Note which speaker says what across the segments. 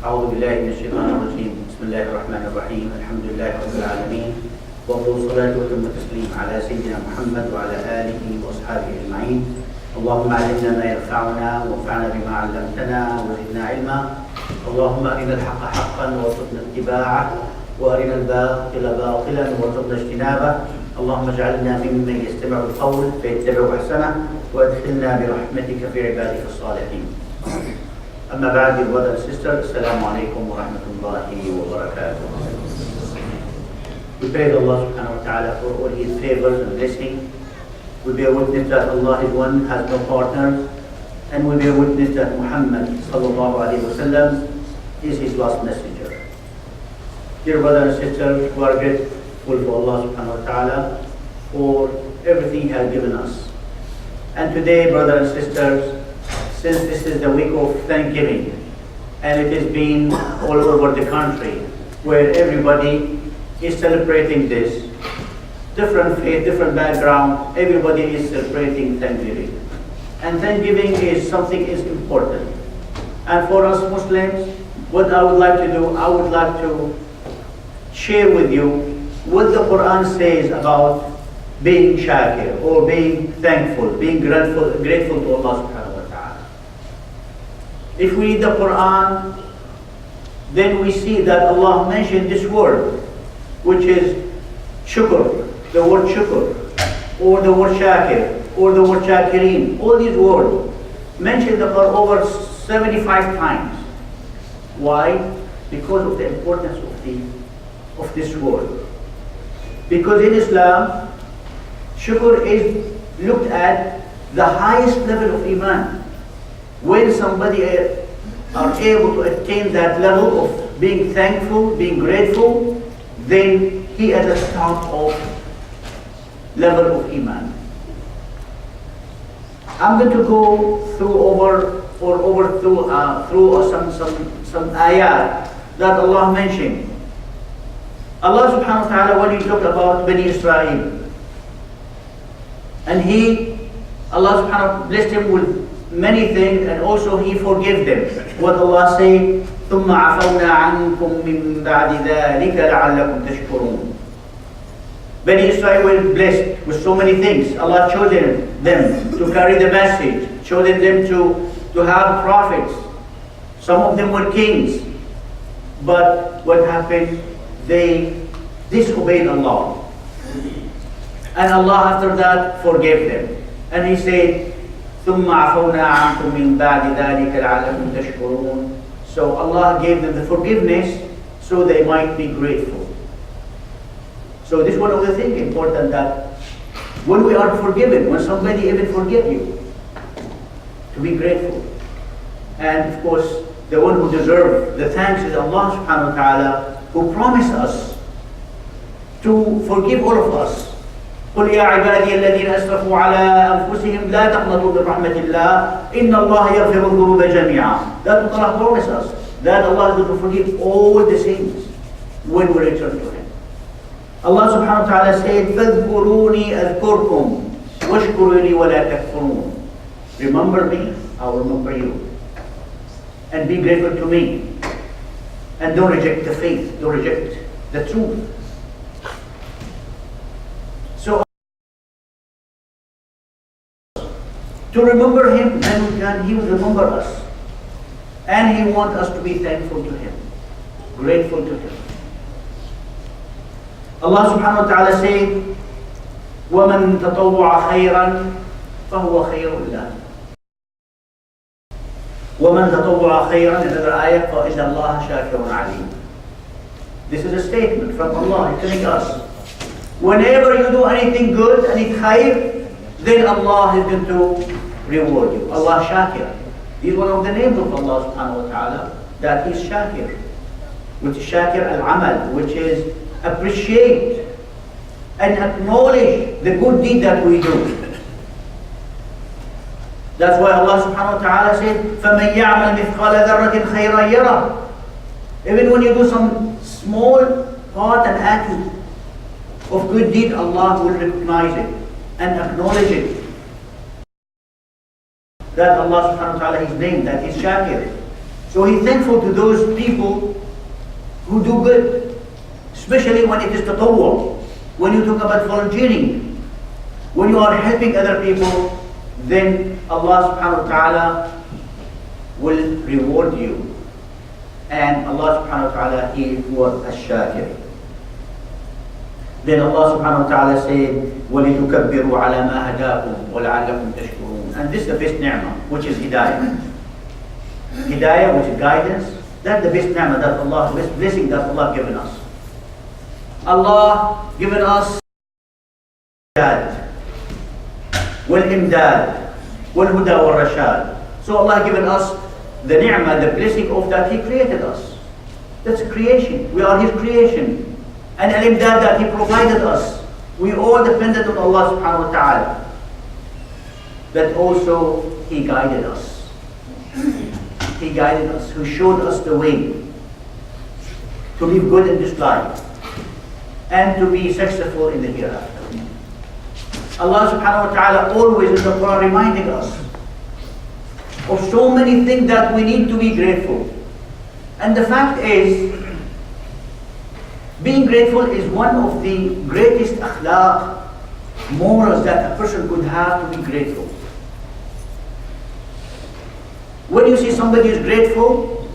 Speaker 1: أعوذ بالله من الشيطان الرجيم. بسم الله الرحمن الرحيم. الحمد لله رب العالمين، وأفضل الصلاة وأتم التسليم على سيدنا محمد وعلى آله وأصحابه أجمعين. اللهم علمنا ما ينفعنا وانفعنا بما علمتنا وزدنا علما. اللهم أرنا الحق حقا وارزقنا اتباعه، وأرنا الباطل باطلا وارزقنا اجتنابه. اللهم اجعلنا ممن يستمع القول فيتبع أحسنه، وأدخلنا برحمتك في عبادك الصالحين. أما بعد, brothers and sisters, Assalamu alaikum wa rahmatullahi wa barakatuh. We praise Allah subhanahu wa ta'ala for all His favors and blessings. We bear witness that Allah is one, has no partners, and we bear witness that Muhammad sallallahu alayhi wa sallam is His last messenger. Dear brothers and sisters, we are grateful for Allah subhanahu wa ta'ala for everything He has given us. And today, brothers and sisters, since this is the week of Thanksgiving, and it has been all over the country, where everybody is celebrating this, different faith, different background, everybody is celebrating Thanksgiving. And Thanksgiving is something is important. And for us Muslims, what I would like to do, I would like to share with you what the Quran says about being shakir, or being thankful, being grateful to Allah subhanahu wa ta'ala. If we read the Quran, then we see that Allah mentioned this word, which is shukr, the word shukr, or the word shakir, or the word shakirin. All these words mentioned are over 75 times. Why? Because of the importance of this word. Because in Islam, shukr is looked at the highest level of iman. When somebody are able to attain that level of being thankful, being grateful, then he at the top of level of iman. I'm going to go through some ayat that Allah mentioned. Allah subhanahu wa ta'ala, when He talked about Bani Israel, and Allah subhanahu wa ta'ala blessed him with many things, and also He forgave them. What Allah said, ثُمَّ عَفَوْنَا عَنْكُمْ مِنْ بَعْدِ ذَلِكَ لَعَلَّكُمْ تَشْكُرُونَ. Bani Israel were blessed with so many things. Allah chosen them to carry the message, chosen them to have prophets. Some of them were kings. But what happened? They disobeyed Allah. And Allah after that forgave them. And He said, ثُمَّ عَفَوْنَا عَنْكُمْ مِنْ بَعْدِ ذَلِكَ لَعَلَّكُمْ تَشْكُرُونَ. So Allah gave them the forgiveness so they might be grateful. So this is one of the things important, that when we are forgiven, when somebody even forgive you, to be grateful. And of course, the one who deserves the thanks is Allah subhanahu wa ta'ala, who promised us to forgive all of us. قل يا عبادي الذين أسرفوا على أنفسهم لا تقنطوا من رحمة الله إن الله يغفر الذنوب جميعا. That Allah promised us, that Allah is going to forgive all the sins when we return to Him. Allah subhanahu wa ta'ala said, فَاذْكُرُونِي أَذْكُرْكُمْ وَاشْكُرُوا لِي وَلَا تَكْفُرُونَ. Remember me, I will remember you. And be grateful to me. And don't reject the faith, don't reject the truth. So, to remember Him, and He will remember us. And He wants us to be thankful to Him, grateful to Him. Allah subhanahu wa ta'ala said, وَمَنْ تَطَوَّعَ خَيْرًا فَهُوَ خَيْرٌ لَهُ. وَمَنْ تَطَوَّعَ خَيْرًا, another ayah, فَإِنَّ اللَّهَ شَاكِرٌ عَلِيمٌ. This is a statement from Allah telling us, whenever you do anything good, any khair, then Allah is going to reward you. Allah Shakir. This is one of the names of Allah subhanahu wa ta'ala, that is Shakir. Which is Shakir al-Amal, which is appreciate and acknowledge the good deed that we do. That's why Allah subhanahu wa ta'ala said, فَمَنْ يَعْمَلْ مِثْقَالَ ذَرَّةٍ خَيْرًا يَرَهُ. Even when you do some small part and act of good deed, Allah will recognize it and acknowledge it. That Allah subhanahu wa ta'ala, His name, that is Shakir. So He's thankful to those people good, especially when it is tatawwu, when you talk about volunteering, when you are helping other people, then Allah subhanahu wa ta'ala will reward you. And Allah subhanahu wa ta'ala, He was ash-shakir. Then Allah subhanahu wa ta'ala said, وَلِتُكَبِّرُوا عَلَى مَا هَدَاكُمْ وَلَعَلَّكُمْ تَشْكُرُونَ. And this is the best ni'mah, which is hidayah. Hidayah, which is guidance, that's the best ni'mah that Allah, best blessing that Allah given us. Allah given us wal-imdad, wal-huda wal-rashad. So Allah given us the ni'mah, the blessing of that He created us. That's creation. We are His creation. And al-imdad that He provided us. We all depended on Allah subhanahu wa ta'ala. That also He guided us. He guided us, who showed us the way to live good in this life and to be successful in the hereafter. Allah subhanahu wa ta'ala always in the Quran reminding us of so many things that we need to be grateful. And the fact is, being grateful is one of the greatest akhlaq, morals that a person could have, to be grateful. When you see somebody is grateful,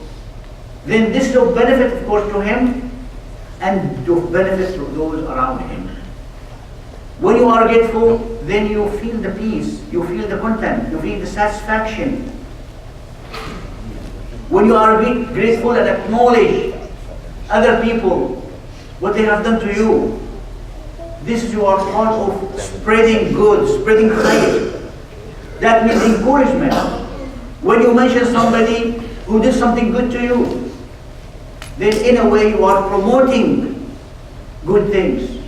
Speaker 1: then this is of benefit, of course, to him and to benefit to those around him. When you are grateful, then you feel the peace, you feel the content, you feel the satisfaction. When you are grateful and acknowledge other people, what they have done to you, this is your part of spreading good, spreading khayr. That means encouragement. When you mention somebody who did something good to you, then in a way you are promoting good things.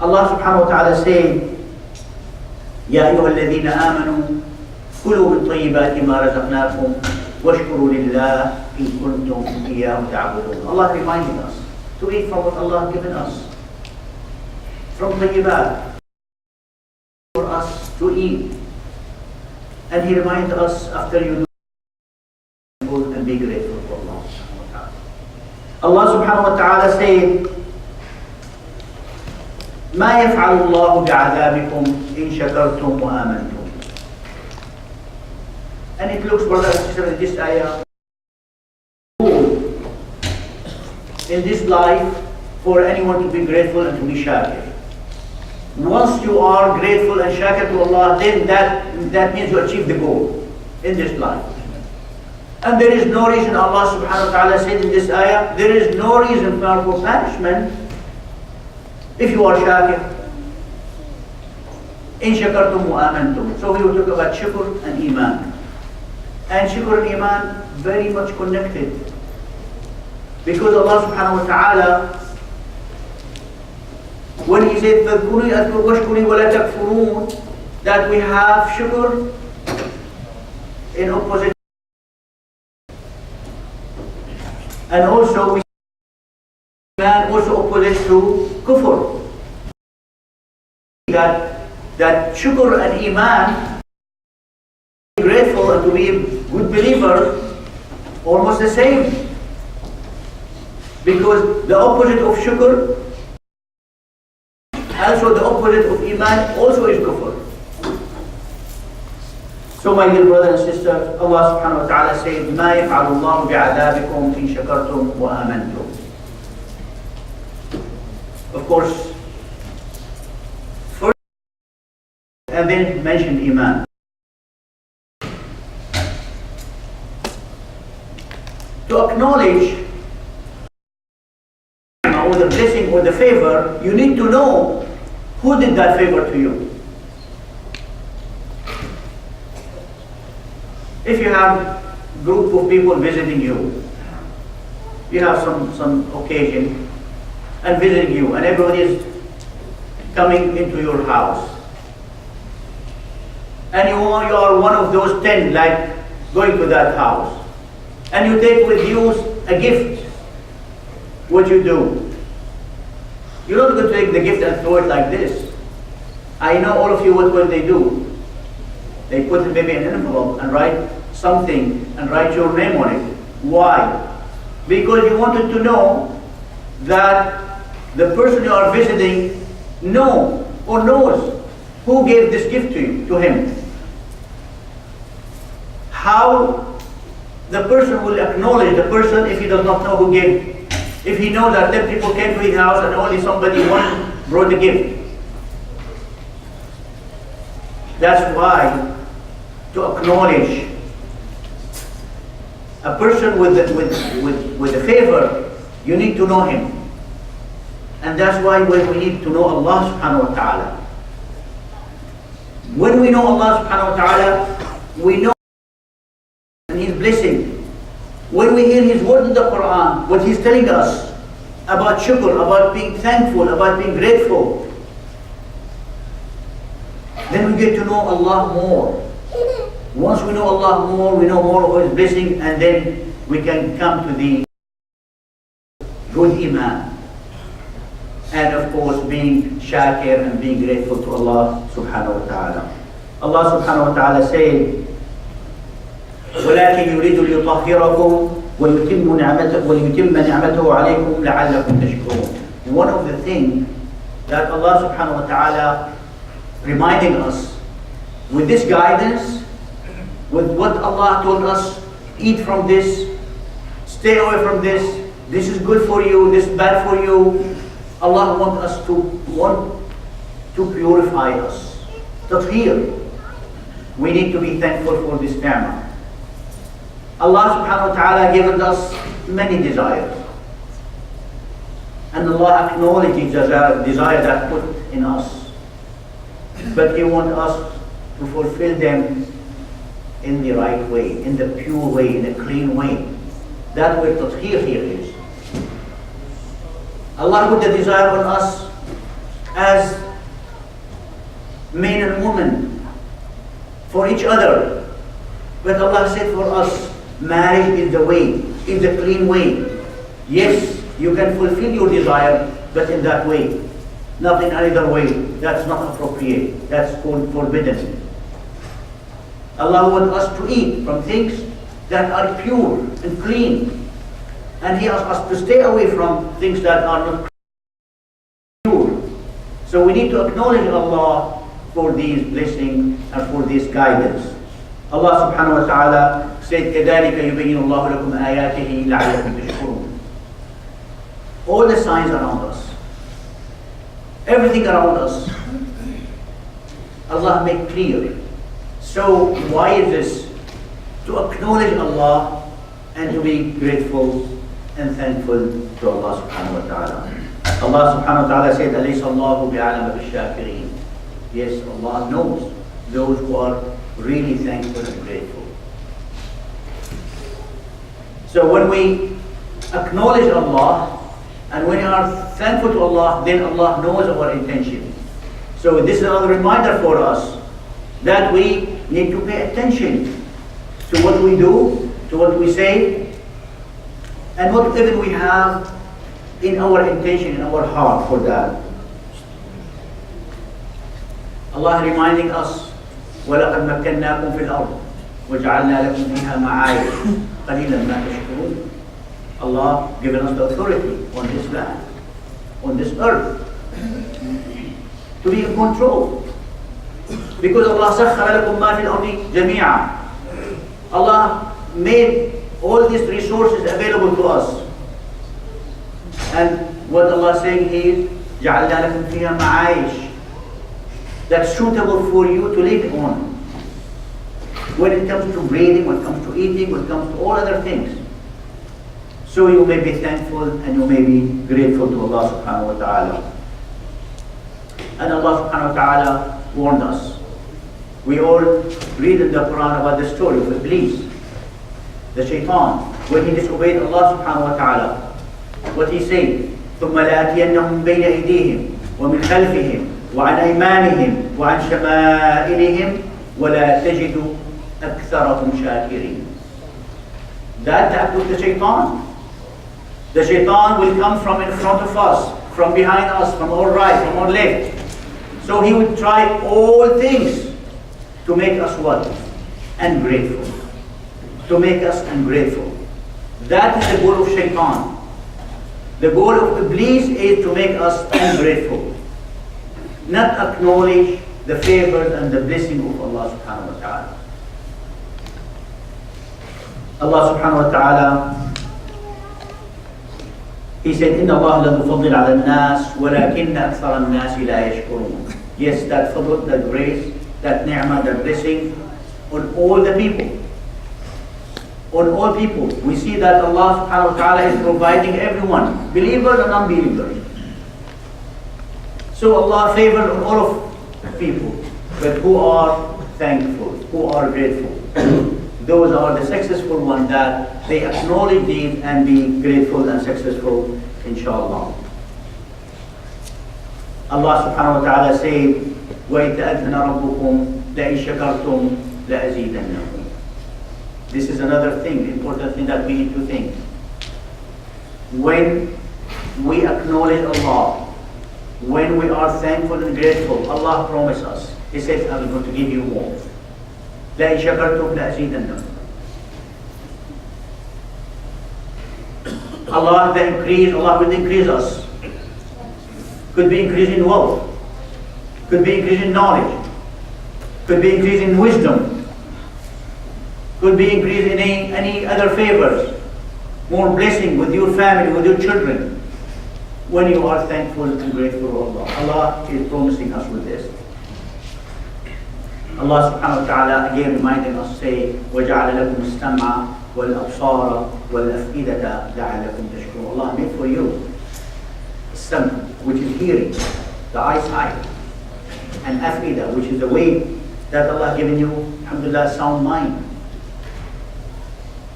Speaker 1: Allah subhanahu wa ta'ala said, يَا أَيُّهَا الَّذِينَ آمَنُوا كُلُوا مِن طَيِّبَاتِ مَا رَزَقْنَاكُمْ وَاشْكُرُوا لِلَّهِ إِن كُنتُمْ إِيَّاهُ تَعْبُدُونَ. Allah reminding us to eat from what Allah has given us, from tayyibat, for us to eat. And He reminds us, after you do good, and be grateful for Allah subhanahu wa ta'ala. Allah subhanahu wa ta'ala said, مَا يَفْعَلُ اللَّهُ بِعَذَابِكُمْ إِن شَكَرْتُمْ وَآمَنْتُمْ. And it looks, brothers and sisters, in this ayah, in this life for anyone to be grateful and to be shakir. Once you are grateful and shakir to Allah, then that means you achieve the goal in this life. And there is no reason, Allah subhanahu wa ta'ala said in this ayah, there is no reason for punishment if you are shakir. In shakartum wa amantum. So we will talk about shukr and iman. And shukr and iman very much connected. Because Allah subhanahu wa ta'ala, when He said, فَاذْكُرُونِي أَذْكُرْ وَاشْكُرِي وَلَا تَكْفُرُونَ, that we have shukr in opposite. And also we see iman also opposite to kufr. That shukr and iman, grateful and to be a good believer, almost the same. Because the opposite of shukr, also the opposite of iman, also is kufr. So my dear brothers and sisters, Allah subhanahu wa ta'ala said, مَا يَفْعَلُ اللَّهُ بِعَذَابِكُمْ إِن شَكَرْتُمْ وَآمَنْتُمْ. Of course, first, and then mentioned iman. To acknowledge or the blessing or the favor, you need to know who did that favor to you. If you have a group of people visiting you, you have some occasion and visiting you, and everybody is coming into your house, and you are one of those 10 like going to that house, and you take with you a gift, what you do? You're not going to take the gift and throw it like this. I know all of you what will they do. They put maybe an envelope and write something and write your name on it. Why? because you wanted to know that the person you are visiting knows who gave this gift to him. How the person will acknowledge the person if he does not know who gave. If he knows that 10 people came to his house and only one brought the gift. That's why to acknowledge a person with a favor, you need to know him. And that's why we need to know Allah subhanahu wa ta'ala. When we know Allah subhanahu wa ta'ala, we know His blessing. When we hear His word in the Quran, what He's telling us about shukr, about being thankful, about being grateful, then we get to know Allah more. Once we know Allah more, we know more of His blessing, and then we can come to the good iman. And of course, being shakir and being grateful to Allah subhanahu wa ta'ala. Allah subhanahu wa ta'ala said, وَلَكِنْ يُرِيدُ لِيُطَهِّرَكُمْ وَلِيُتِمَّ نِعْمَتَهُ عَلَيْكُمْ لَعَلَّكُمْ تَشْكُرُونَ. One of the things that Allah subhanahu wa ta'ala reminding us with this guidance, with what Allah told us, eat from this, stay away from this is good for you, this is bad for you. Allah wants to purify us. Tathir. We need to be thankful for this ni'mah. Allah subhanahu wa ta'ala given us many desires. And Allah acknowledges the desire that put in us. But He wants us to fulfill them in the right way, in the pure way, in the clean way. That's where tathir here is. Allah put the desire on us as man and woman for each other. But Allah said for us, marriage is the way, is the clean way. Yes, you can fulfill your desire, but in that way, not in another way. That's not appropriate. That's called forbidden. Allah wants us to eat from things that are pure and clean. And He asks us to stay away from things that are not pure. So we need to acknowledge Allah for these blessings and for this guidance. Allah subhanahu wa ta'ala said, كَذَلِكَ يُبَيِّنُ اللَّهُ لَكُمْ آيَاتِهِ لَعَلَّكُمْ تَشْكُرُونَ. All the signs around us, everything around us, Allah made clear. So why is this? To acknowledge Allah and to be grateful and thankful to Allah subhanahu wa ta'ala. Allah subhanahu wa ta'ala said, أَلَيْسَ اللَّهُ بِعَلَمَ بِالشَّاكِرِينَ. Yes, Allah knows those who are really thankful and grateful. So when we acknowledge Allah and when we are thankful to Allah, then Allah knows our intention. So this is another reminder for us that we need to pay attention to what we do, to what we say, and whatever we have in our intention, in our heart for that. Allah reminding us, وَلَقَدْ مَكَّنَّاكُمْ فِي الْأَرْضِ وَجَعَلْنَا لَكُمْ فِيهَا مَعَايِشَ قَلِيلًا مَا تَشْكُرُونَ. Allah given us the authority on this land, on this earth, to be in control. Because Allah سَخَّرَ لَكُمْ مَا فِي الْأَرْضِ جَمِيعًا. Allah made all these resources available to us. And what Allah saying is, جَعَلْنَا لَكُمْ فِيهَا مَعَايِشَ. That's suitable for you to live on. When it comes to breathing, when it comes to eating, when it comes to all other things. So you may be thankful and you may be grateful to Allah subhanahu wa ta'ala. And Allah subhanahu wa ta'ala warned us. We all read in the Quran about the story of Iblis, the shaitan, when he disobeyed Allah subhanahu wa ta'ala. What he said, ثُمَّ لَآتِيَنَّهُمْ بَيْنَ أَيْدِيهِمْ وَمِنْ خَلْفِهِمْ وعن أيمانهم وعن شمائلهم ولا تجد أكثرهم شاكرين. That was the shaitan. The shaitan will come from in front of us, from behind us, from our right, from our left. So he would try all things to make us what? Ungrateful. To make us ungrateful. That is the goal of shaitan. The goal of Iblis is to make us ungrateful, not acknowledge the favors and the blessing of Allah subhanahu wa ta'ala. Allah subhanahu wa ta'ala, He said, إِنَّ اللَّهَ لَذُو فَضْلٍ عَلَى النَّاسِ وَلَكِنَّ أَكْثَرَ النَّاسِ لَا يَشْكُرُونَ. Yes, that fadl, that grace, that ni'mah, that blessing on all the people. On all people. We see that Allah subhanahu wa ta'ala is providing everyone, believers and unbelievers. So Allah favored on all of people, but who are thankful, who are grateful. Those are the successful ones that they acknowledge these and be grateful and successful, inshallah. Allah subhanahu wa ta'ala said, وَإِذْ تَأَذَّنَ رَبُّكُمْ لَإِنْ شَكَرْتُمْ لَأَزِيدَنَّكُمْ. This is another thing, important thing that we need to think. When we acknowledge Allah, when we are thankful and grateful, Allah promised us. He says, I'm going to give you more. لَإِنْ شَكَرْتُمْ لَأَزِيدَنَّكُمْ. Allah will increase us. Could be increase in wealth. Could be increase in knowledge. Could be increase in wisdom. Could be increase in any other favors. More blessing with your family, with your children. When you are thankful and grateful to Allah. Allah is promising us with this. Allah subhanahu wa ta'ala again reminding us, say, وَجَعَلَ لَكُمُ السَّمْعَ وَالْأَبْصَارَ وَالْأَفْئِدَةَ لَعَلَّكُمْ تَشْكُرُونَ. Allah made for you sam, which is hearing, the eyesight, and afida, which is the way that Allah given you, alhamdulillah, sound mind.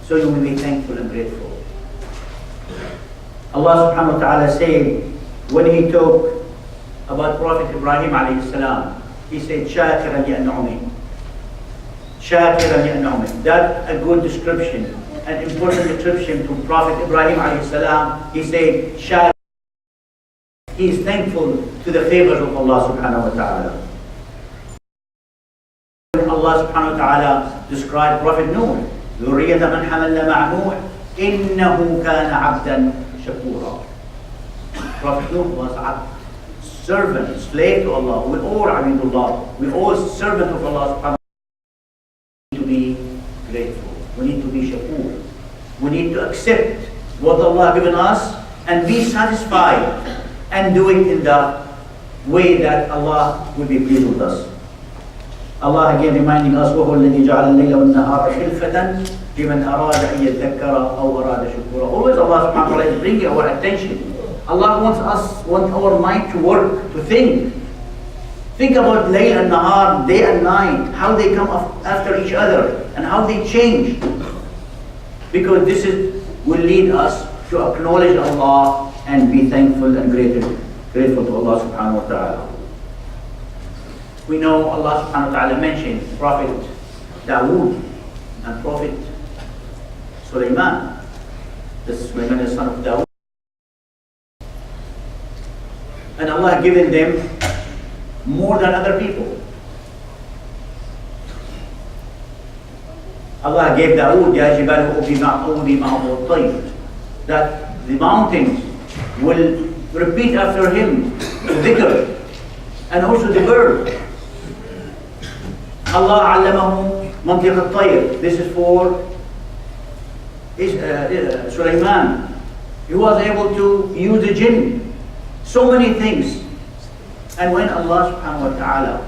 Speaker 1: So you will be thankful and grateful. Allah subhanahu wa ta'ala said, when He talked about Prophet Ibrahim alayhi salam, He said, شَاكِرًا لِأَنْعُمِهِ. شَاكِرًا لِأَنْعُمِهِ. That's a good description, an important description to Prophet Ibrahim alayhi salam. He said, شَاكِرًا. He is thankful to the favors of Allah subhanahu wa ta'ala. Allah subhanahu wa ta'ala described Prophet Nuh, ذُرِّيَّةَ مَنْ حَمَلْنَا مَعَ نُوحٍ إِنَّهُ كَانَ عَبْدًا شَكُورًا. Prophet Nuh was abd, servant, slave to Allah. We all abidullah. We all servant of Allah subhanahu wa ta'ala. We need to be grateful. We need to be shakur. We need to accept what Allah has given us and be satisfied and do it in the way that Allah will be pleased with us. Allah again reminding us, وَهُوَ الَّذِي جَعَلَ اللَّيْلَ وَالنَّهَارَ خِلْفَةً لِمَنْ أَرَادَ أَنْ يَذَّكَّرَ أَوْ أَرَادَ شُكُورًا. Always Allah subhanahu wa ta'ala is bringing our attention. Allah wants our mind to work, to think. Think about layl and nahar, day and night, how they come after each other and how they change. Because this will lead us to acknowledge Allah and be thankful and grateful to Allah subhanahu wa ta'ala. We know Allah subhanahu wa ta'ala mentioned Prophet Dawood and Prophet Sulaiman. Sulaiman is the son of Dawood. And Allah given them more than other people. Allah gave Dawood, يَا جِبَالُ أُوبِي مَعَهُ الطَّيْرِ, that the mountains will repeat after him the dhikr, and also the bird. Allah علمه منطق الطير. This is for Sulaiman. He was able to use the jinn. So many things. And when Allah subhanahu wa ta'ala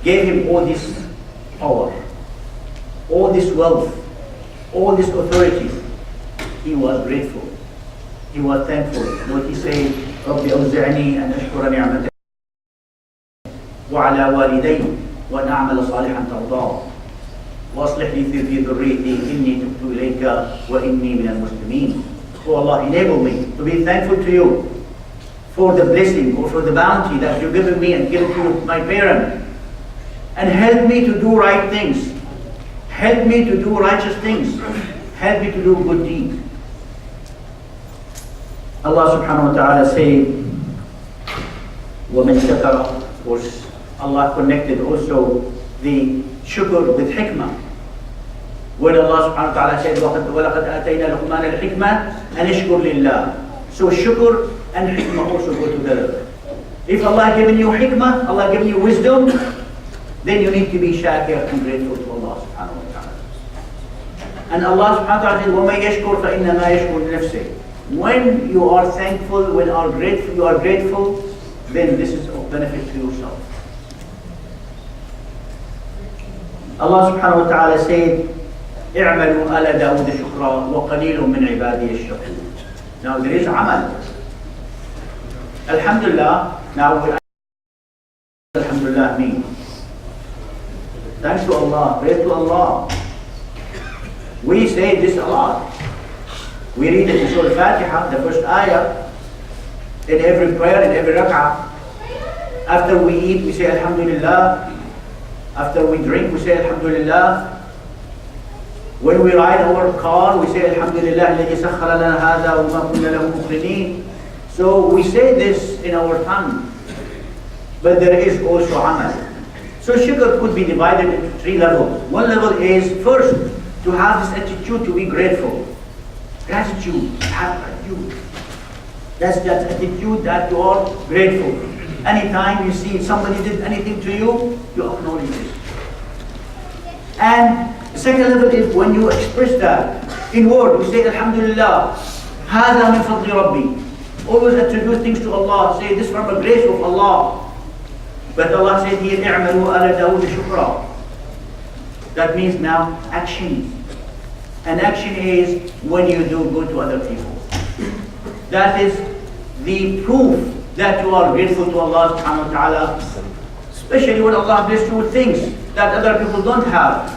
Speaker 1: gave him all this power, all this wealth, all this authority, he was grateful. He was thankful. What he said, رَبِّ أَوْزِعْنِي أَنْ أَشْكُرَ نِعْمَتَكَ وعلى والدي ونعمل صالحا ترضاه واصلح لي في ذريتي إني تبت إليك وإني من المسلمين. Oh Allah, enable me to be thankful to you for the blessing or for the bounty that you've given me and given to my parent, and help me to do right things, help me to do righteous things, help me to do good deeds. Allah subhanahu wa ta'ala said, وَمَنْ شَكَرَ. Of course, Allah connected also the shukr with hikmah. When Allah subhanahu wa ta'ala said, وَلَقَدْ آتَيْنَا لُقْمَانَ الْحِكْمَةَ أَنِ اشْكُرْ لِلَّهِ. So shukr and hikmah also go together. If Allah given you hikmah, Allah given you wisdom, then you need to be shakir and grateful to Allah subhanahu wa ta'ala. And Allah subhanahu wa ta'ala says, وَمَنْ يَشْكُرْ فَإِنَّمَا يَشْكُرْ لِنَفْسِهِ. When you are thankful, when you are grateful, then this is of benefit to yourself. Allah subhanahu wa ta'ala said, اعملوا آل داود شكرا وقليل من عبادي الشكور. Now there is amal. Alhamdulillah. Now what Alhamdulillah means? Thanks to Allah, praise to Allah. We say this a lot. We read it in Surah Al-Fatiha, the first ayah, in every prayer, in every rak'ah. After we eat, we say Alhamdulillah. After we drink, we say Alhamdulillah. When we ride our car, we say Alhamdulillah الذي سخر لنا هذا وما كنا له مقرنين. So we say this in our tongue. But there is also amal. So shukr could be divided into three levels. One level is first to have this attitude to be grateful. Gratitude, have gratitude. That's that attitude that you are grateful. Anytime you see somebody did anything to you, you acknowledge it. And the second level is when you express that in word, you say Alhamdulillah, هذا من فضل ربي. Always attribute things to Allah. Say this from the grace of Allah. But Allah said here, اعملوا آل داود شكرا. That means now action. And action is when you do good to other people. That is the proof that you are grateful to Allah subhanahu wa ta'ala. Especially when Allah blessed you with things that other people don't have.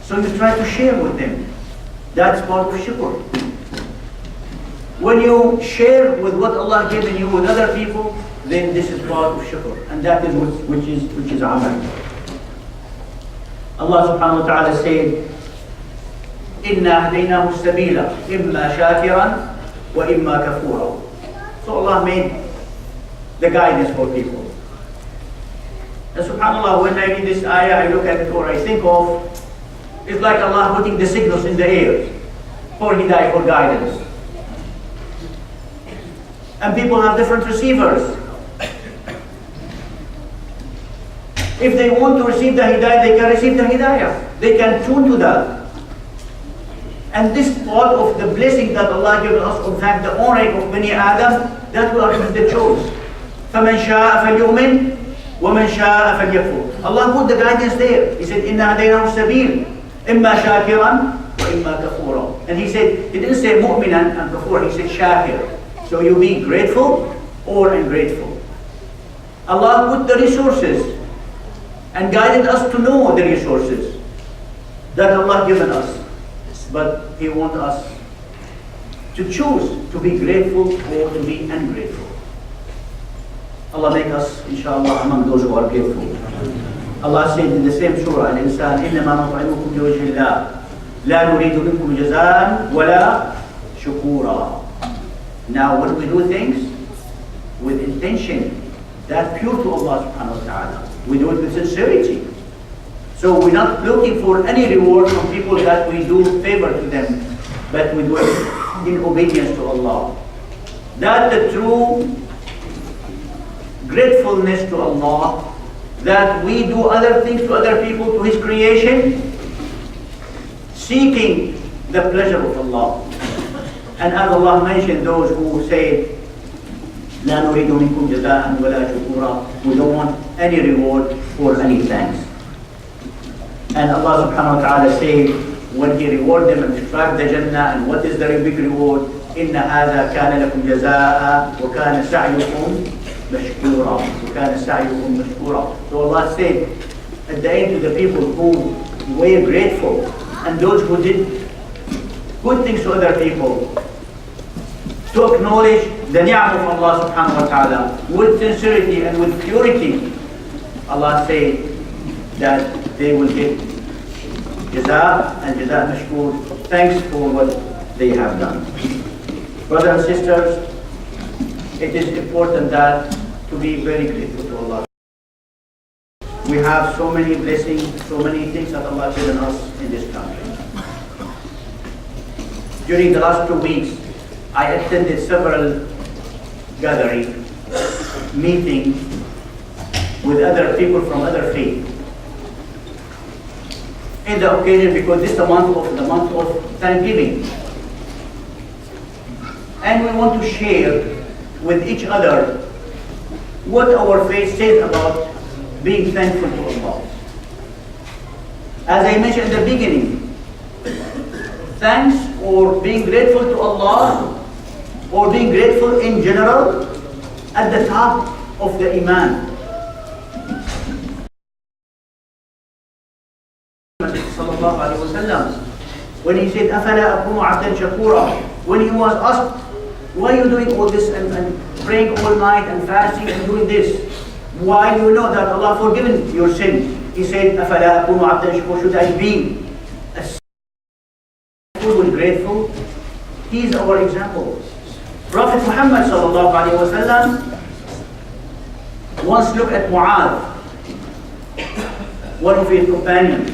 Speaker 1: So you try to share with them. That's part of shukr. When you share with what Allah given you with other people, then this is part of shukr. And that is which is amal. Allah subhanahu wa ta'ala said, إِنَّا هَدَيْنَاهُ السَّبِيلَ إِمَّا شَاكِرًا وَإِمَّا كَفُورًا. So Allah made the guidance for people. And subhanAllah, when I read this ayah, I look at it or I think of, it's like Allah putting the signals in the air for hidayah, for guidance. And people have different receivers. If they want to receive the hidayah, they can receive the hidayah. They can tune to that. And this part of the blessing that Allah gives us, in fact, the honoring of Bani Adam, that will be the choice. فَمَنْ شَاءَ فَلْيُؤْمِنْ وَمَنْ شَاءَ فَلْيَكْفُرْ. Allah put the guidance there. He said, إِنَّا هَدَيْنَاهُ السَّبِيلَ إِمَّا شَاكِرًا وَإِمَّا كَفُورًا. And he said, he didn't say mu'minan and kafur, he said shakir. So you be grateful or ungrateful. Allah put the resources and guided us to know the resources that Allah given us. But He wants us to choose to be grateful or to be ungrateful. Allah make us, inshallah, among those who are grateful. Allah said in the same surah, Al-Insan, إِنَّمَا نُطْعِمُكُمْ لِوَجْهِ اللَّهِ لَا نُرِيدُ مِنْكُمْ جَزَاءً وَلَا شُكُورًا. Now when we do things with intention, that's pure to Allah subhanahu wa ta'ala. We do it with sincerity. So we're not looking for any reward from people that we do favor to them, but we do it in obedience to Allah. That's the true gratefulness to Allah, that we do other things to other people, to His creation, seeking the pleasure of Allah. And as Allah mentioned, those who say, لا نريد منكم جزاء ولا شكورا, we don't want any reward or any thanks. And Allah subhanahu wa ta'ala said, when He reward them and describe the Jannah and what is the big reward, إِنَّ هَذَا كَانَ لَكُمْ جَزَاءً وَكَانَ سَعْيُكُمْ مَشْكُورًا وَكَانَ سَعْيُكُمْ مَشْكُورًا. So Allah said at the end to the people who were grateful and those who did good things to other people, to acknowledge the ni'mah of Allah subhanahu wa ta'ala with sincerity and with purity, Allah said that they will get jaza and jaza mashkur, thanks for what they have done. Brothers and sisters, it is important that to be very grateful to Allah. We have so many blessings, so many things that Allah has given us in this country. during the last 2 weeks, I attended several gatherings, meetings with other people from other faiths. In the occasion, because this is the month of Thanksgiving, and we want to share with each other what our faith says about being thankful to Allah. As I mentioned in the beginning, thanks or being grateful to Allah or being grateful in general at the top of the Iman. When he said, أَفَلَا أَكُونُ عَبْدًا شَكُورًا, when he was asked, why are you doing all this and praying all night and fasting and doing this? Why you know that Allah forgiven your sin? He said, أَفَلَا أَكُونُ عَبْدًا شَكُورًا, should I be a grateful? He is our example. Prophet Muhammad sallallahu alaihi wasallam once looked at Mu'adh, one of his companions,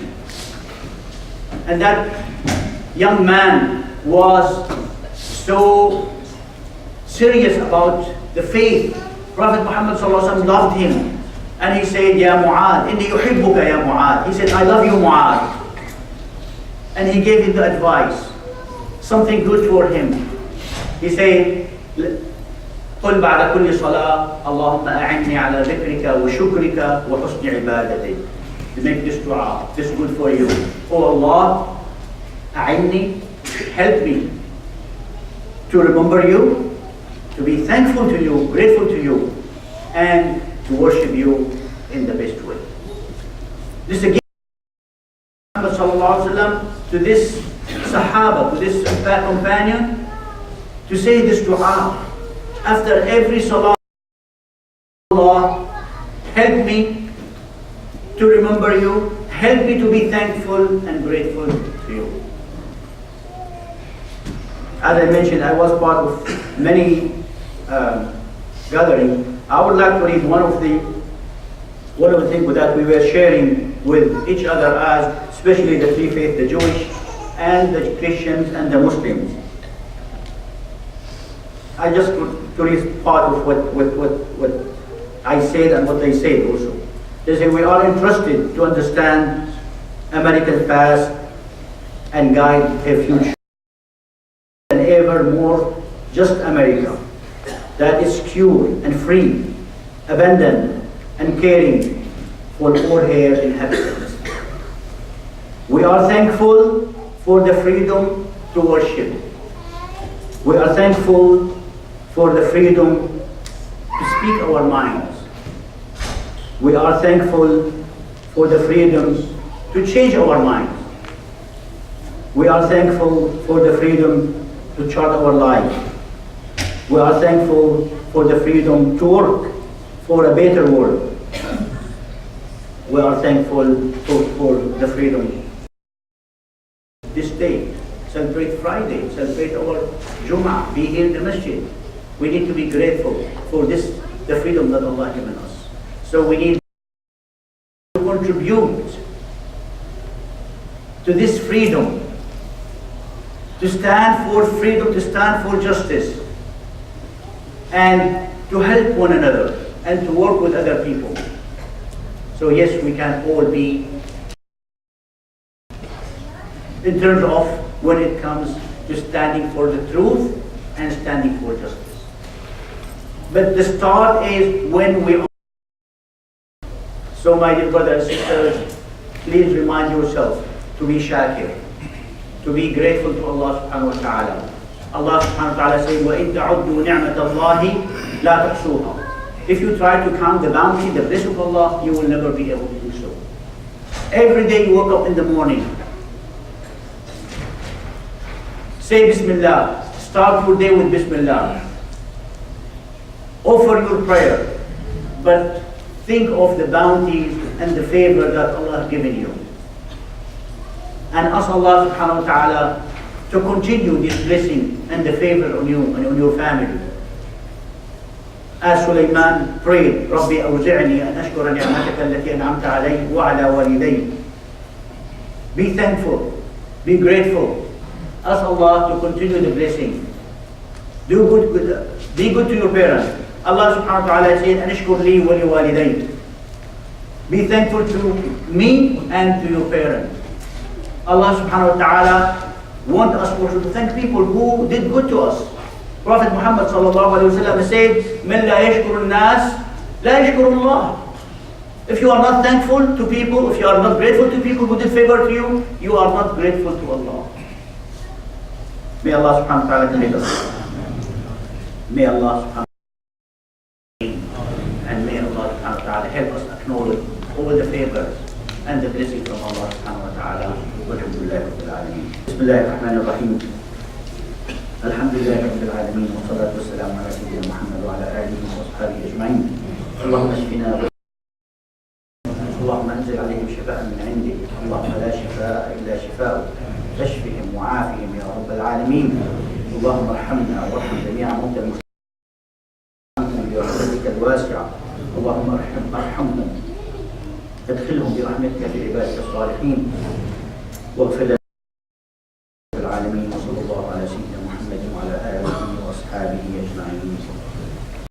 Speaker 1: and that young man was so serious about the faith. Prophet Muhammad sallallahu alaihi wasallam loved him, and he said, "Ya Mu'adh, inni uhibbuka ya Mu'adh." He said, "I love you, Mu'adh." And he gave him the advice, something good for him. He said, قل بعد كل صلاة اللهم أعني على ذكرك وشكرك وحسن عبادتك. To make this dua, this is good for you. Oh Allah, أعني, help me to remember you, to be thankful to you, grateful to you, and to worship you in the best way. This is again Muhammad sallallahu alaihi wasallam to this Sahaba, to this companion, to say this dua after every salah. Allah, help me to remember you, help me to be thankful and grateful to you. As I mentioned, I was part of many gatherings. I would like to read one of the things that we were sharing with each other, as especially the three faiths, the Jewish and the Christians and the Muslims. I just to read part of what I said and what they said also. They say, we are interested to understand America's past and guide a future. An ever more just America that is secure and free, abundant and caring for all her inhabitants. We are thankful for the freedom to worship. We are thankful for the freedom to speak our minds. We are thankful for the freedom to change our minds. We are thankful for the freedom to chart our life. We are thankful for the freedom to work for a better world. We are thankful for the freedom this day. Celebrate Friday, celebrate our Jummah, be here in the masjid. We need to be grateful for this, the freedom that Allah has given us. So we need to contribute to this freedom, to stand for freedom, to stand for justice, and to help one another, and to work with other people. So yes, we can all be, in terms of when it comes to standing for the truth and standing for justice. But the start is when we are. So my dear brothers and sisters, please remind yourself to be shakir, to be grateful to Allah subhanahu wa ta'ala. Allah subhanahu wa ta'ala says, وَإِن تَعُدُّوا نِعْمَةَ اللَّهِ لَا تَحْصُوهَا. If you try to count the bounty, the blessing of Allah, you will never be able to do so. Every day you wake up in the morning, say Bismillah, start your day with Bismillah. Offer your prayer, but think of the bounties and the favor that Allah has given you. And ask Allah subhanahu wa ta'ala to continue this blessing and the favor on you and on your family. As Sulaiman prayed, رَبِّ أَوْزِعْنِي أَنْ أَشْكُرَ نِعْمَتَكَ الَّتِي أَنْعَمْتَ عَلَيَّ وَعَلَى وَالِدَيَّ. Be thankful, be grateful Ask Allah to continue the blessing. Be good to your parents. Allah subhanahu wa ta'ala said, Anishkur li wa li walidayk. Be thankful to me and to your parents. Allah subhanahu wa ta'ala wants us also to thank people who did good to us. Prophet Muhammad sallallahu alayhi wa sallam said, Man la yashkur nas, la yashkur Allah. If you are not thankful to people, if you are not grateful to people who did favor to you, you are not grateful to Allah. May Allah subhanahu wa ta'ala guide us. May Allah subhanahu wa ta'ala and may Allah subhanahu wa ta'ala help us acknowledge all the favors and the blessings from Allah subhanahu wa ta'ala. Walhamdulillah Rabbil Alameen. Bismillahir Rahmanir Rahim. Alhamdulillah Rabbil Alameen. Wa salatu wa salam ala Sayyidina Muhammad wa ala alihi wa sahbihi ajma'in. Allahumma ashfina اللهم انزل عليهم شفاء من عندك اللهم لا شفاء الا شفاءك فاشفهم وعافهم يا رب العالمين اللهم ارحمنا وارحم جميع موتى المسلمين برحمتك الواسعه اللهم ارحمهم ادخلهم برحمتك في عبادك الصالحين واغفر لنا رب العالمين وصلى الله على سيدنا محمد وعلى اله واصحابه اجمعين